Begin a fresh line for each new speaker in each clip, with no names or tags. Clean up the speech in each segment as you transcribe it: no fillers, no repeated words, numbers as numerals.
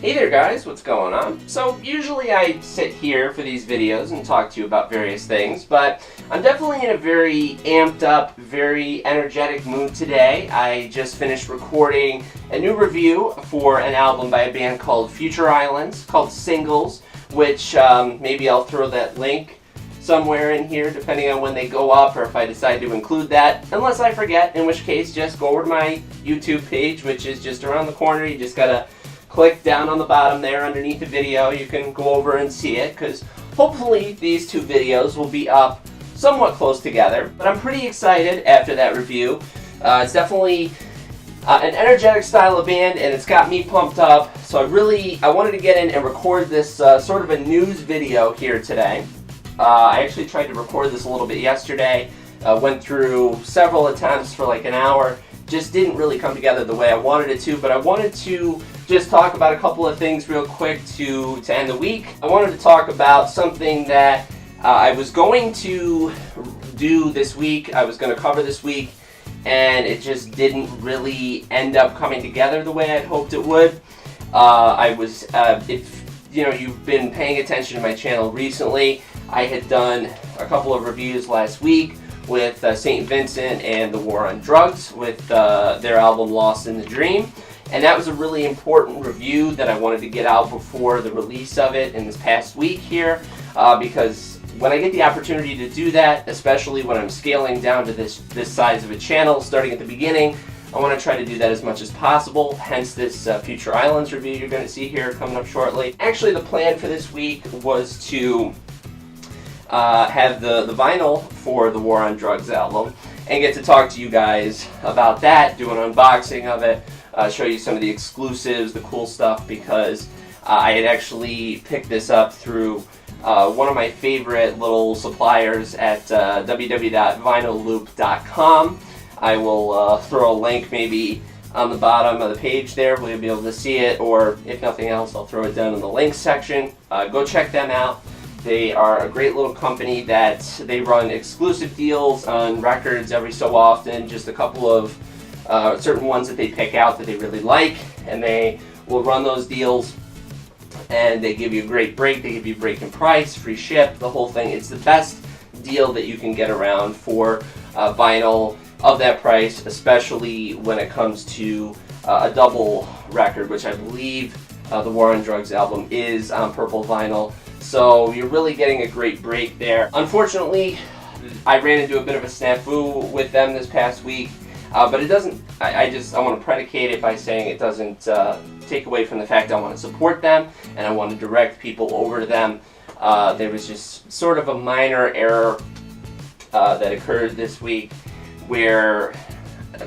Hey there guys, what's going on? So usually I sit here for these videos and talk to you about various things, but I'm definitely in a very amped up, very energetic mood today. I just finished recording a new review for an album by a band called Future Islands, called Singles, which maybe I'll throw that link somewhere in here depending on when they go up or if I decide to include that, unless I forget, in which case just go over to my YouTube page, which is just around the corner. You just gotta click down on the bottom there underneath the video. You can go over and see it, because hopefully these two videos will be up somewhat close together. But I'm pretty excited after that review. It's definitely an energetic style of band, and it's got me pumped up. So I wanted to get in and record this sort of a news video here today. I actually tried to record this a little bit yesterday. Went through several attempts for like an hour. Just didn't really come together the way I wanted it to, but I wanted to just talk about a couple of things real quick to end the week. I wanted to talk about something that I was going to do this week, I was going to cover this week, and it just didn't really end up coming together the way I'd hoped it would. If you've been paying attention to my channel recently, I had done a couple of reviews last week with St. Vincent and the War on Drugs with their album Lost in the Dream. And that was a really important review that I wanted to get out before the release of it in this past week here, because when I get the opportunity to do that, especially when I'm scaling down to this size of a channel starting at the beginning, I want to try to do that as much as possible, hence this Future Islands review you're going to see here coming up shortly. Actually, the plan for this week was to have the vinyl for the War on Drugs album and get to talk to you guys about that, do an unboxing of it, show you some of the exclusives, the cool stuff, because I had actually picked this up through one of my favorite little suppliers at www.vinylloop.com. I will throw a link maybe on the bottom of the page there where you'll be able to see it, or if nothing else, I'll throw it down in the links section. Go check them out. They are a great little company that they run exclusive deals on records every so often, just a couple of certain ones that they pick out that they really like, and they will run those deals, and they give you a great break. They give you a break in price, free ship, the whole thing. It's the best deal that you can get around for vinyl of that price, especially when it comes to a double record, which I believe the War on Drugs album is on purple vinyl. So you're really getting a great break there. Unfortunately, I ran into a bit of a snafu with them this past week. But it doesn't, I want to predicate it by saying it doesn't take away from the fact I want to support them and I want to direct people over to them. There was just sort of a minor error that occurred this week where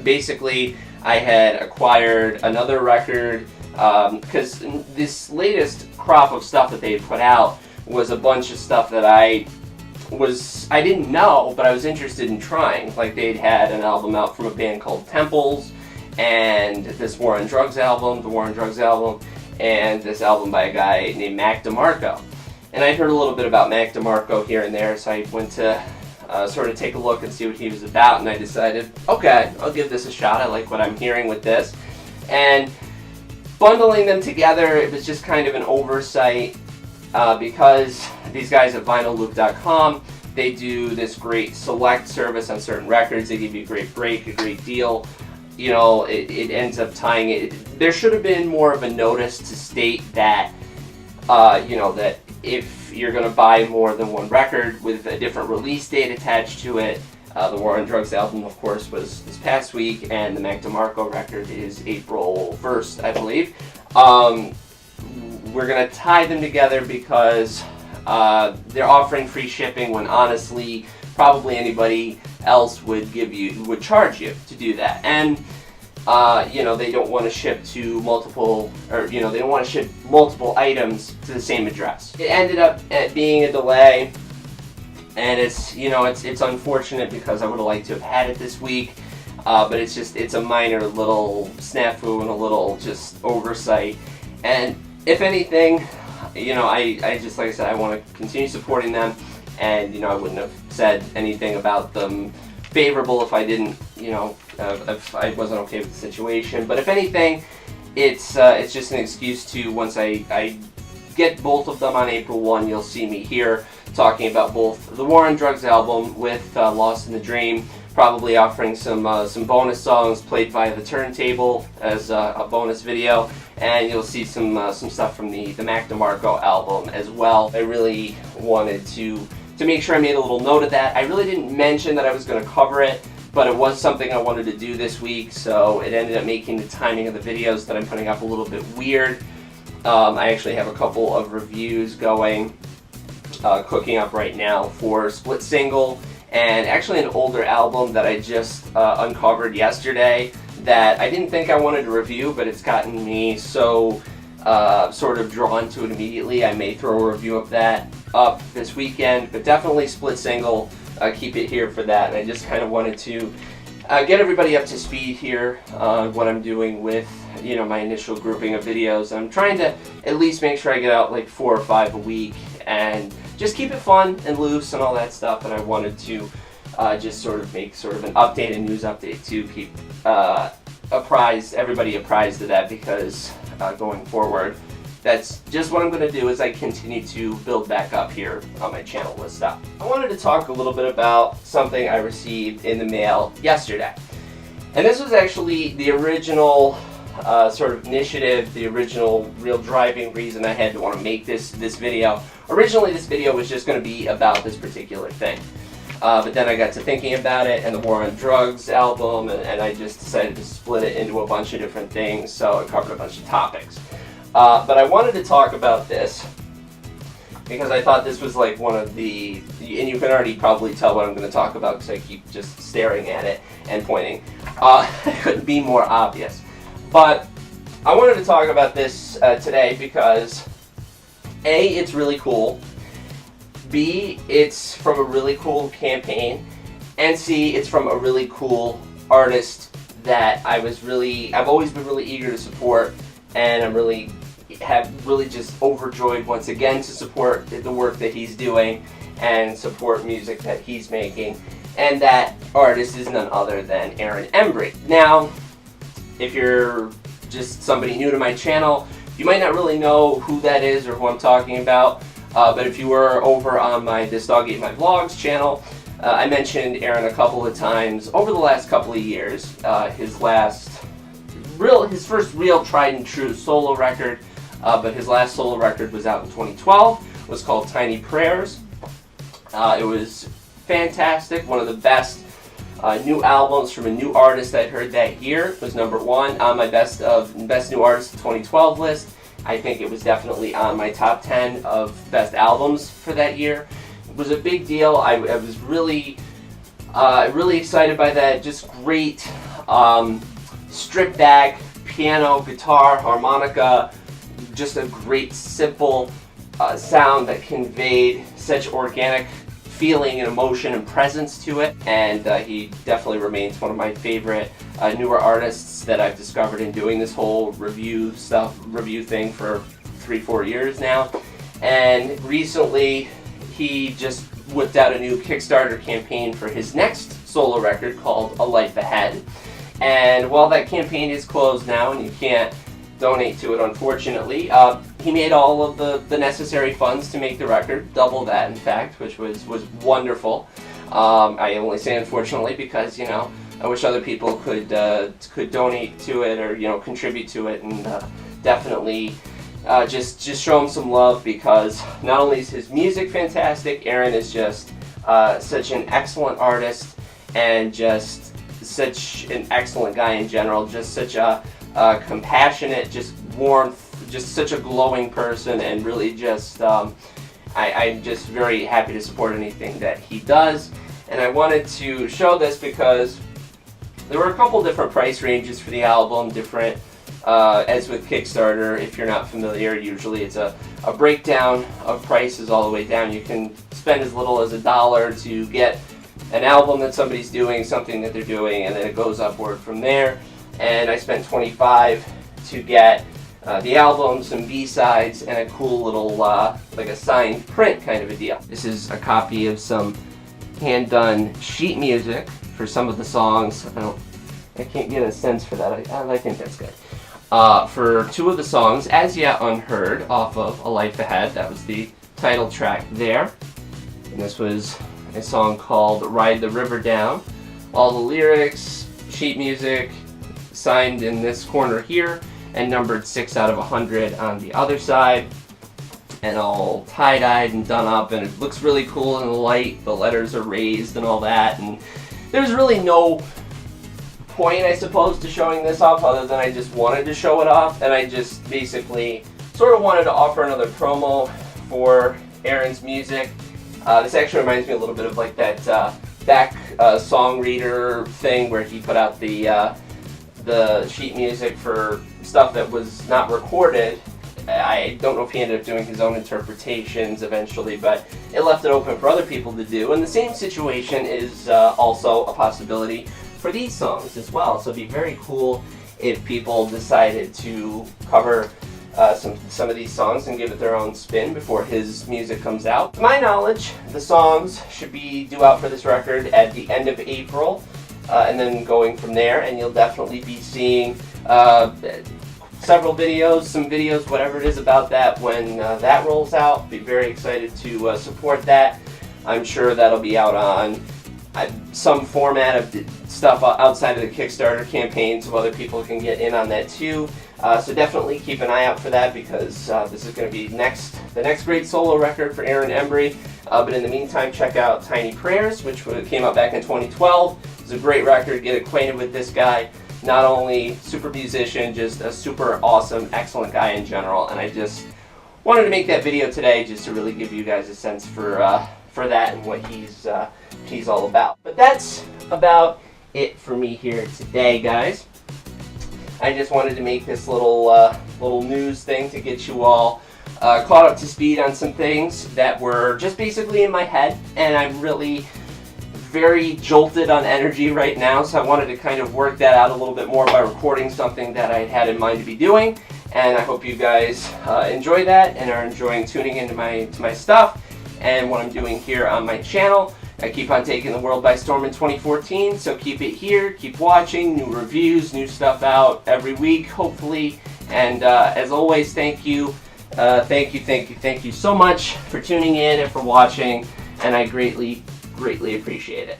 basically I had acquired another record, because this latest crop of stuff that they had put out was a bunch of stuff that I didn't know, but I was interested in trying. Like, they'd had an album out from a band called Temples, and this War on Drugs album, the War on Drugs album, and this album by a guy named Mac DeMarco. And I'd heard a little bit about Mac DeMarco here and there, so I went to sort of take a look and see what he was about, and I decided, okay, I'll give this a shot. I like what I'm hearing with this. And bundling them together, it was just kind of an oversight, because these guys at vinylloop.com, they do this great select service on certain records. They give you a great break, a great deal. You know, it ends up tying it. There should have been more of a notice to state that, that if you're going to buy more than one record with a different release date attached to it, the War on Drugs album, of course, was this past week, and the Mac DeMarco record is April 1st, I believe. We're going to tie them together because they're offering free shipping when honestly probably anybody else would charge you to do that. And they don't want to ship to multiple, or they don't want to ship multiple items to the same address. It ended up being a delay, and it's unfortunate because I would have liked to have had it this week, but it's a minor little snafu and a little just oversight. And if anything, I just, like I said, I want to continue supporting them, and I wouldn't have said anything about them favorable if I didn't, if I wasn't okay with the situation. But if anything, it's just an excuse to, once I get both of them on April 1, you'll see me here talking about both the War on Drugs album with Lost in the Dream, probably offering some bonus songs played via the turntable as a bonus video, and you'll see some stuff from the Mac DeMarco album as well. I really wanted to make sure I made a little note of that. I really didn't mention that I was going to cover it, but it was something I wanted to do this week, so it ended up making the timing of the videos that I'm putting up a little bit weird. I actually have a couple of reviews going, cooking up right now for Split Single, and actually an older album that I just uncovered yesterday that I didn't think I wanted to review, but it's gotten me so sort of drawn to it immediately. I may throw a review of that up this weekend, but definitely Split Single. Keep it here for that. And I just kind of wanted to get everybody up to speed here on what I'm doing with, you know, my initial grouping of videos. I'm trying to at least make sure I get out like 4 or 5 a week and just keep it fun and loose and all that stuff. And I wanted to just sort of make sort of an update, a news update, to keep everybody apprised of that, because going forward, that's just what I'm going to do as I continue to build back up here on my channel with stuff. I wanted to talk a little bit about something I received in the mail yesterday. And this was actually the original sort of initiative, the original real driving reason I had to want to make this video. Originally, this video was just going to be about this particular thing. But then I got to thinking about it and the War on Drugs album, and I just decided to split it into a bunch of different things, so it covered a bunch of topics. But I wanted to talk about this because I thought this was like one of the, and you can already probably tell what I'm going to talk about because I keep just staring at it and pointing. It couldn't be more obvious. But I wanted to talk about this today because A, it's really cool. B, it's from a really cool campaign. And C, it's from a really cool artist that I've always been really eager to support, and I'm really just overjoyed once again to support the work that he's doing and support music that he's making. And that artist is none other than Embry. Now, if you're just somebody new to my channel, you might not really know who that is or who I'm talking about. But if you were over on my This Dog Ate My Vlogs channel, I mentioned Aaron a couple of times over the last couple of years. His first real tried and true solo record, but his last solo record was out in 2012. It was called Tiny Prayers. It was fantastic, one of the best new albums from a new artist I'd heard that year. It was #1 on my best new artists 2012 list. I think it was definitely on my top 10 of best albums for that year. It was a big deal. I was really excited by that. Just great stripped back piano, guitar, harmonica, just a great simple sound that conveyed such organic feeling and emotion and presence to it. And he definitely remains one of my favorite newer artists that I've discovered in doing this whole review thing for 3-4 years now. And recently he just whipped out a new Kickstarter campaign for his next solo record called A Life Ahead. And while that campaign is closed now and you can't donate to it, unfortunately, he made all of the necessary funds to make the record, double that in fact, which was wonderful. I only say unfortunately because, you know, I wish other people could donate to it or, you know, contribute to it, and definitely just show him some love, because not only is his music fantastic, Aaron is just such an excellent artist and just such an excellent guy in general, just such a compassionate, just warmth, just such a glowing person, and really just I'm just very happy to support anything that he does. And I wanted to show this because there were a couple different price ranges for the album, different, as with Kickstarter, if you're not familiar, usually it's a breakdown of prices all the way down. You can spend as little as $1 to get an album that somebody's doing, something that they're doing, and then it goes upward from there. And I spent $25 to get the album, some B-sides, and a cool little, like a signed print kind of a deal. This is a copy of some hand-done sheet music for some of the songs. I can't get a sense for that. I think that's good. for two of the songs, As Yet Unheard, off of A Life Ahead. That was the title track there. And this was a song called Ride the River Down. All the lyrics, sheet music, signed in this corner here, and numbered 6 out of 100 on the other side. And all tie-dyed and done up, and it looks really cool in the light. The letters are raised and all that, and there's really no point, I suppose, to showing this off other than I just wanted to show it off, and I just basically sort of wanted to offer another promo for Aaron's music. This actually reminds me a little bit of like that back song reader thing where he put out the sheet music for stuff that was not recorded. I don't know if he ended up doing his own interpretations eventually, but it left it open for other people to do. And the same situation is also a possibility for these songs as well. So it'd be very cool if people decided to cover some of these songs and give it their own spin before his music comes out. To my knowledge, the songs should be due out for this record at the end of April, and then going from there. And you'll definitely be seeing several videos, some videos, whatever it is about that when that rolls out. Be very excited to support that. I'm sure that'll be out on some format of stuff outside of the Kickstarter campaign so other people can get in on that too. So definitely keep an eye out for that, because this is going to be the next great solo record for Aaron Embry. But in the meantime, check out Tiny Prayers, which came out back in 2012. It's a great record. Get acquainted with this guy. Not only super musician, just a super awesome, excellent guy in general. And I just wanted to make that video today just to really give you guys a sense for that and what he's all about. But that's about it for me here today, guys. I just wanted to make this little news thing to get you all caught up to speed on some things that were just basically in my head, and I'm really very jolted on energy right now, so I wanted to kind of work that out a little bit more by recording something that I had in mind to be doing. And I hope you guys enjoy that and are enjoying tuning into my stuff and what I'm doing here on my channel. I keep on taking the world by storm in 2014, so keep it here, keep watching, new reviews, new stuff out every week, hopefully. And as always, thank you so much for tuning in and for watching, and I greatly appreciate it.